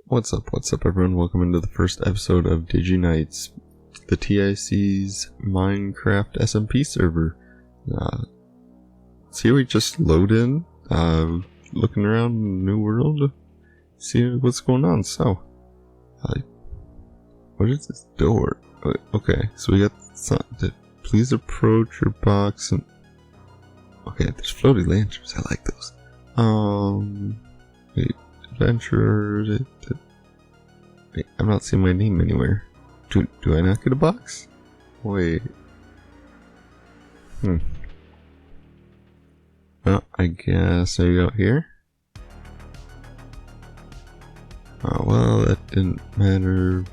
What's up everyone, welcome into the first episode of DigiKnights, the TIC's Minecraft SMP server. So here we just load in, looking around New World, see what's going on. So, what is this door? Okay, so we got something. Please approach your box and... Okay, there's floating lanterns, I like those. Adventurers... Wait, I'm not seeing my name anywhere. Do I not get a box? Wait. Well, I guess I go here. Oh, well, that didn't matter.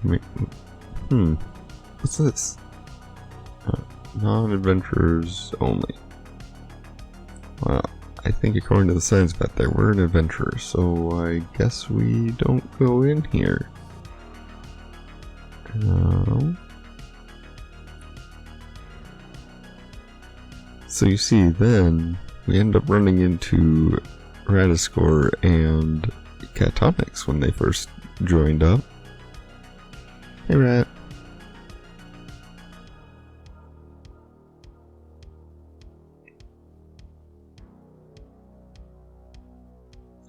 What's this? Non-adventurers only. Well, I think according to the signs back there, we're an adventurer, so I guess we don't go in here. So you see, then we end up running into Radiscore and KatTonixx when they first joined up. Hey, Rat.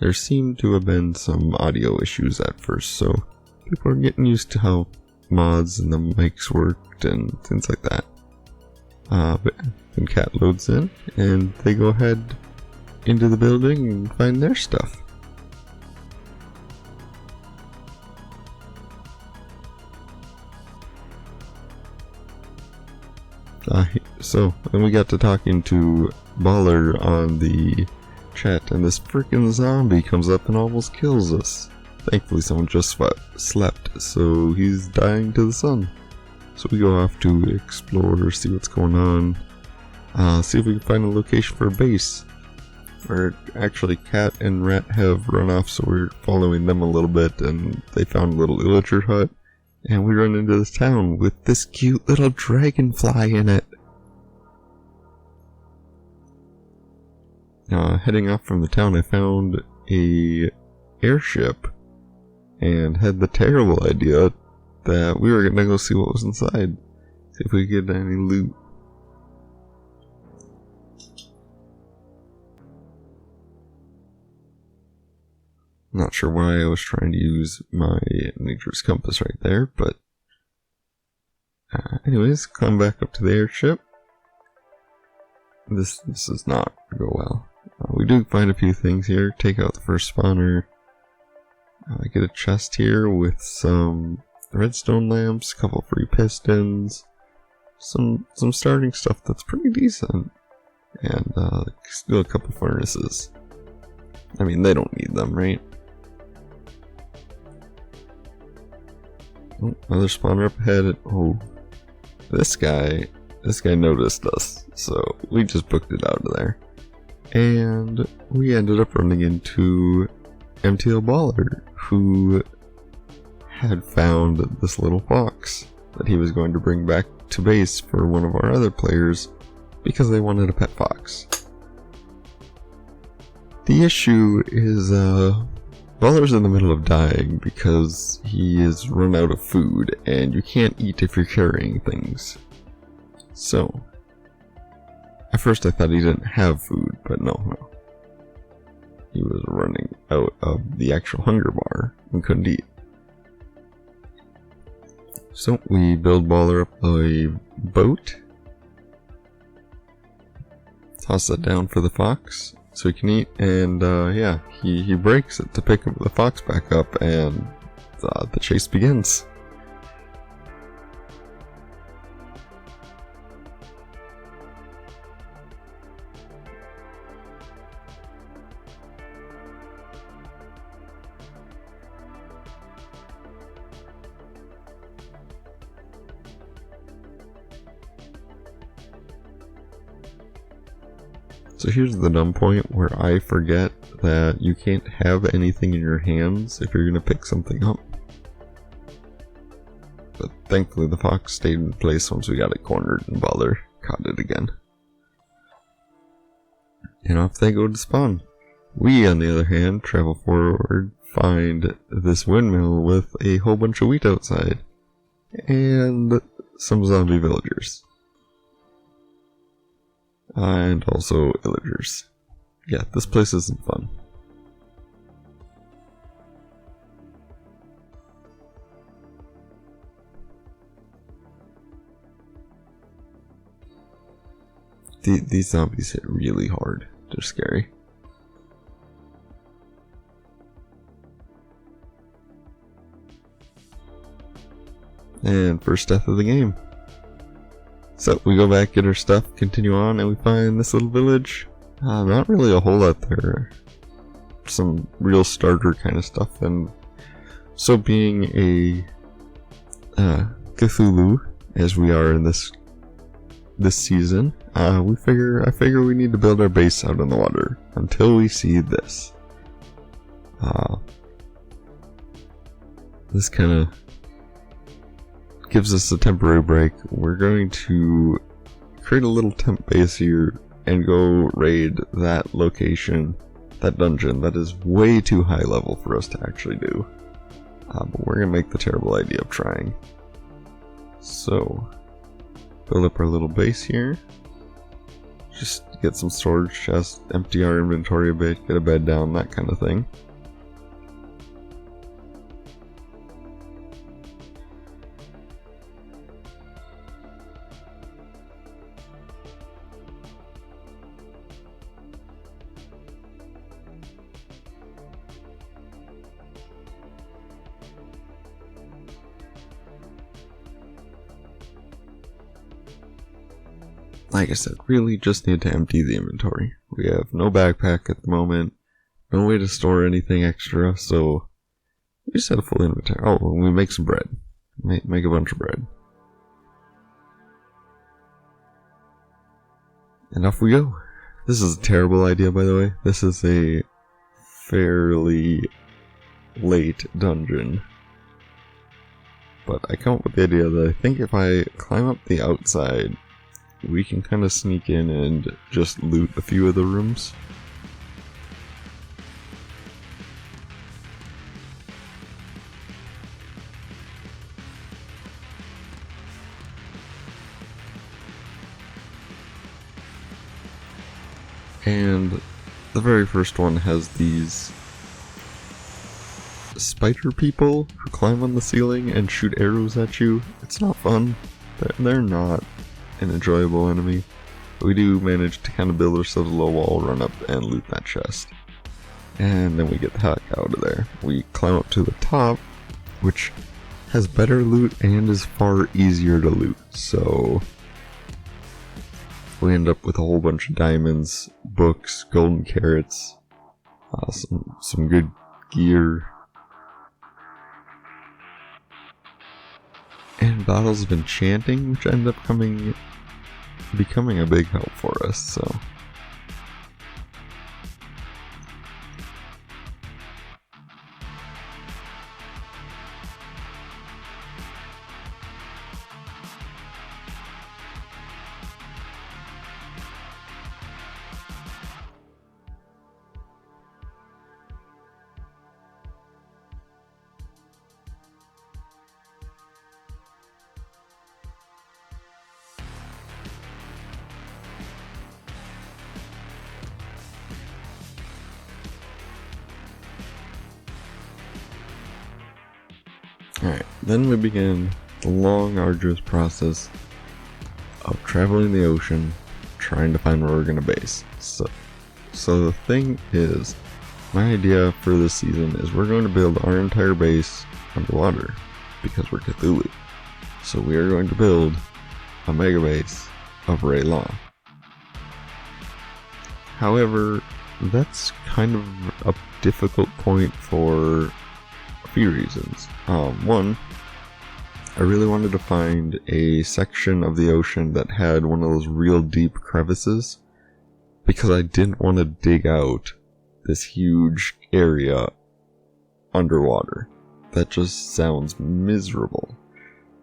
There seemed to have been some audio issues at first, so people are getting used to how mods and the mics worked and things like that. But then Cat loads in and they go ahead into the building and find their stuff. So then we got to talking to Baller on the chat, and this freaking zombie comes up and almost kills us. Thankfully someone just slept, so he's dying to the sun. So we go off to explore, see what's going on, see if we can find a location for a base. Or actually, Cat and Rat have run off, so we're following them a little bit, and they found a little villager hut, and we run into this town with this cute little dragonfly in it. Heading off from the town, I found a airship and had the terrible idea that we were gonna go see what was inside, see if we could get any loot. Not sure why I was trying to use my nature's compass right there, but anyways, climb back up to the airship. This does not go well. We do find a few things here. Take out the first spawner. I get a chest here with some redstone lamps, a couple free pistons, some starting stuff that's pretty decent, and still a couple furnaces. I mean, they don't need them, right? Oh, another spawner up ahead. Oh, this guy noticed us, so we just booked it out of there. And we ended up running into mtlballer, who had found this little fox that he was going to bring back to base for one of our other players because they wanted a pet fox. The issue is, Baller's in the middle of dying because he has run out of food, and you can't eat if you're carrying things. So, at first I thought he didn't have food, but no. He was running out of the actual hunger bar and couldn't eat. So we build Baller up a boat, toss that down for the fox so he can eat, and yeah, he breaks it to pick the fox back up, and the chase begins. So here's the dumb point where I forget that you can't have anything in your hands if you're gonna pick something up. But thankfully the fox stayed in place once we got it cornered and Baller caught it again. And off they go to spawn. We, on the other hand, travel forward find this windmill with a whole bunch of wheat outside. And some zombie villagers. And also villagers. Yeah, this place isn't fun. These zombies hit really hard. They're scary. And first death of the game. So we go back, get our stuff, continue on, and we find this little village. Not really a whole lot there. Some real starter kind of stuff. And so being a Cthulhu, as we are in this season, I figure we need to build our base out in the water until we see this. This kind of gives us a temporary break. We're going to create a little temp base here and go raid that location, that dungeon that is way too high level for us to actually do. But we're gonna make the terrible idea of trying. So build up our little base here. Just get some storage chests, empty our inventory a bit, get a bed down, that kind of thing. Like I said, really just need to empty the inventory. We have no backpack at the moment, no way to store anything extra, so we just had a full inventory. Oh, and we make some bread. Make a bunch of bread. And off we go. This is a terrible idea, by the way. This is a fairly late dungeon. But I come up with the idea that I think if I climb up the outside, we can kind of sneak in and just loot a few of the rooms. And the very first one has these spider people who climb on the ceiling and shoot arrows at you. It's not fun. They're not an enjoyable enemy. But we do manage to kind of build ourselves a low wall, run up and loot that chest. And then we get the heck out of there. We climb up to the top, which has better loot and is far easier to loot. So we end up with a whole bunch of diamonds, books, golden carrots, some good gear, and bottles of enchanting, which end up becoming a big help for us. So alright, then we begin the long, arduous process of traveling the ocean, trying to find where we're going to base. So the thing is, my idea for this season is we're going to build our entire base underwater, because we're Cthulhu. So we are going to build a mega base of Ray Law. However, that's kind of a difficult point for a few reasons. One, I really wanted to find a section of the ocean that had one of those real deep crevices, because I didn't want to dig out this huge area underwater. That just sounds miserable.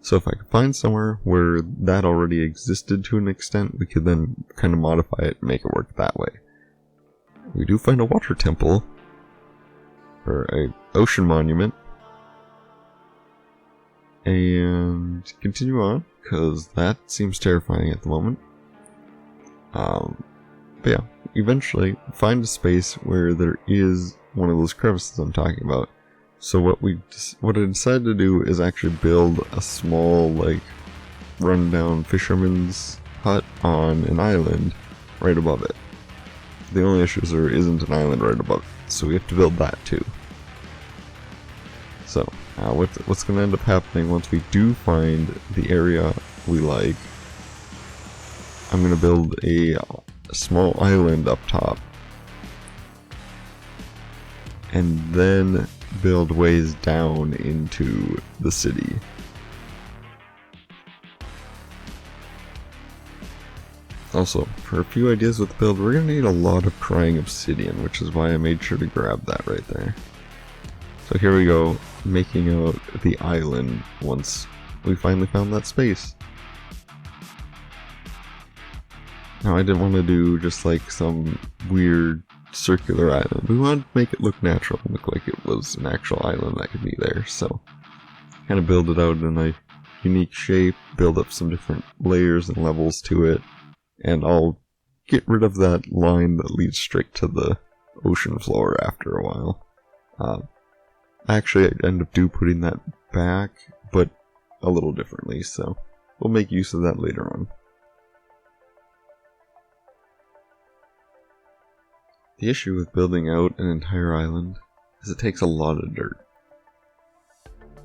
So if I could find somewhere where that already existed to an extent, we could then kind of modify it and make it work that way. We do find a water temple, or a ocean monument, and continue on, because that seems terrifying at the moment. But yeah, eventually find a space where there is one of those crevices I'm talking about. So what I decided to do is actually build a small, like, rundown fisherman's hut on an island right above it. The only issue is there isn't an island right above it, so we have to build that too. So, what's going to end up happening once we do find the area we like, I'm going to build a small island up top, and then build ways down into the city. Also, for a few ideas with the build, we're going to need a lot of crying obsidian, which is why I made sure to grab that right there. So here we go, making out the island once we finally found that space. Now, I didn't want to do just like some weird circular island. We wanted to make it look natural and look like it was an actual island that could be there. So, kind of build it out in a unique shape, build up some different layers and levels to it, and I'll get rid of that line that leads straight to the ocean floor after a while. Actually, I end up putting that back, but a little differently, so we'll make use of that later on. The issue with building out an entire island is it takes a lot of dirt.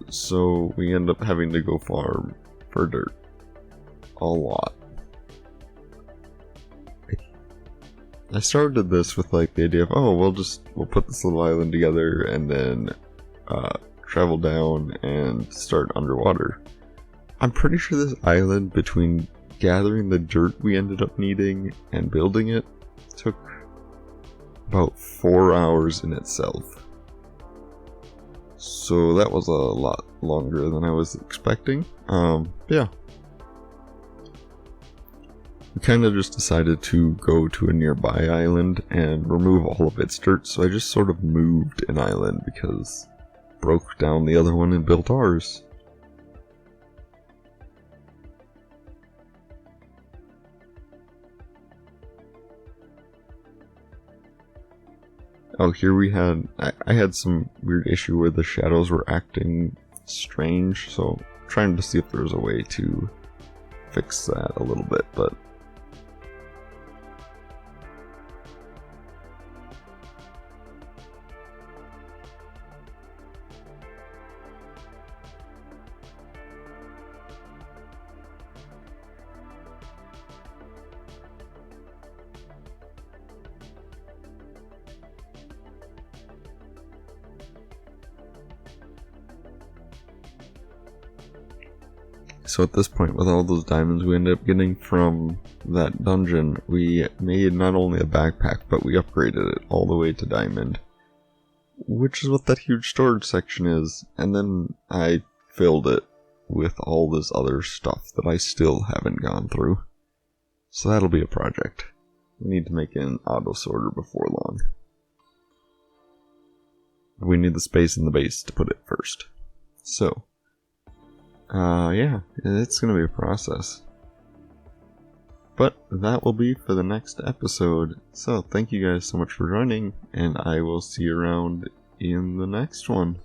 So we end up having to go farm for dirt. A lot. I started this with like the idea of, oh, we'll put this little island together and then travel down and start underwater. I'm pretty sure this island, between gathering the dirt we ended up needing and building it, took about 4 hours in itself. So that was a lot longer than I was expecting. Yeah. We kind of just decided to go to a nearby island and remove all of its dirt, so I just sort of moved an island because broke down the other one and built ours. Oh, here we had, I had some weird issue where the shadows were acting strange, so trying to see if there was a way to fix that a little bit, but so at this point, with all those diamonds we ended up getting from that dungeon, we made not only a backpack, but we upgraded it all the way to diamond, which is what that huge storage section is. And then I filled it with all this other stuff that I still haven't gone through. So that'll be a project. We need to make an auto sorter before long. We need the space in the base to put it first. So yeah, it's gonna be a process. But that will be for the next episode. So thank you guys so much for joining, and I will see you around in the next one.